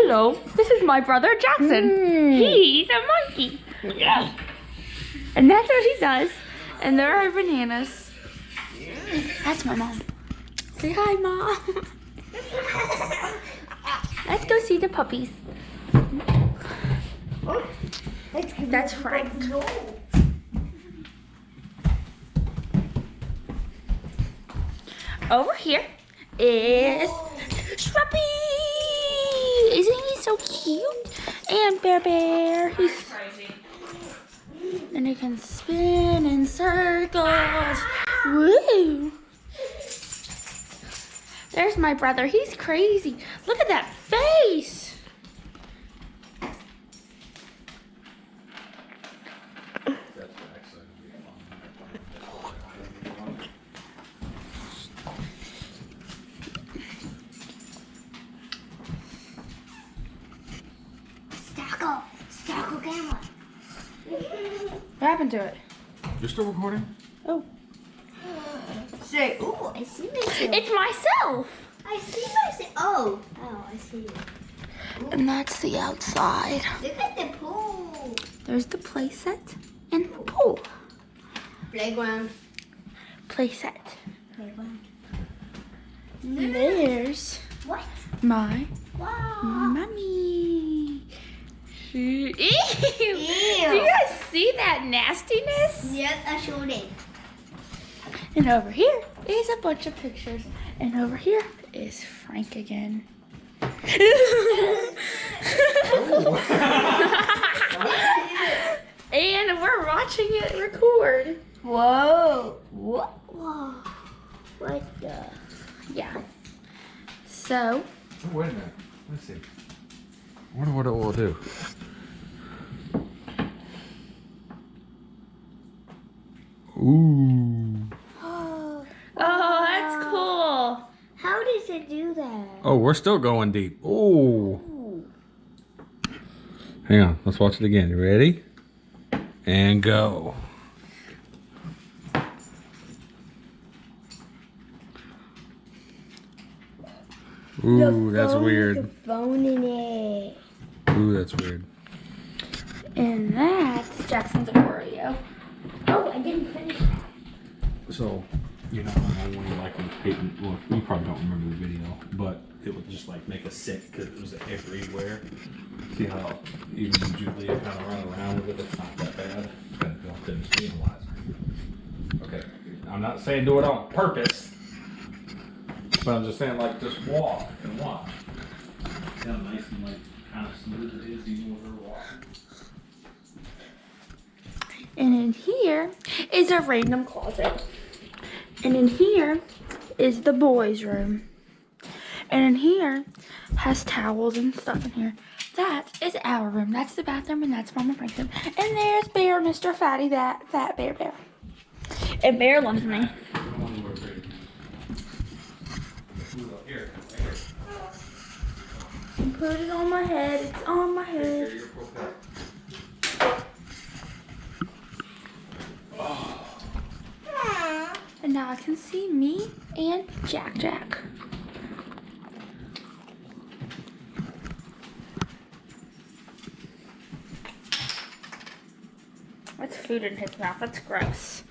hello, this is my brother Jackson. He's a monkey. Yes. And that's what he does. And there are bananas. That's my mom. Say hi, Mom. Let's go see the puppies. That's Frank. Over here is Shruppy. Isn't he so cute? And Bear Bear. He's crazy. And he can spin in circles. Woo! There's my brother. He's crazy. Look at that face. Stackle camera. What happened to it? You're still recording? Oh. Say, ooh, I see myself. It's myself. I see myself. Oh, I see it. And that's the outside. Look at the pool. There's the play set and the pool. Playground. Play set. Playground. There's What? my Wow. mommy. Ew. Do Ew. you guys see that nastiness? Yes, I showed it. And over here is a bunch of pictures. And over here is Frank again. And we're watching it record. Whoa. What? Whoa. What the? Yeah. So, Oh, wait a minute. Let's see. I wonder what it will do. Ooh. Oh, oh, that's cool. how does it do that? Oh, we're still going deep. Ooh. Ooh. Hang on. Let's watch it again. You ready? And go. Ooh, that's weird. The bone in it. Ooh, that's weird. And that's Jackson's Oreo. Oh, I didn't finish that. So, you know, when like when Peyton, well, you probably don't remember the video, but it would just like make us sick because it was everywhere. See how even Julia kind of run around with it? It's not that bad. Got it built in stabilizer. Okay, I'm not saying do it on purpose, but I'm just saying like just walk and watch. See how nice and like kind of smooth it is even with her walking. And in here is a random closet. And in here is the boys' room. And in here has towels and stuff in here. That is our room. That's the bathroom and that's Mama Frank's room. And there's Bear, Mr. Fatty, that fat Bear Bear. And Bear loves me. And put it on my head. It's on my head. And now I can see me and Jack Jack. That's food in his mouth. That's gross.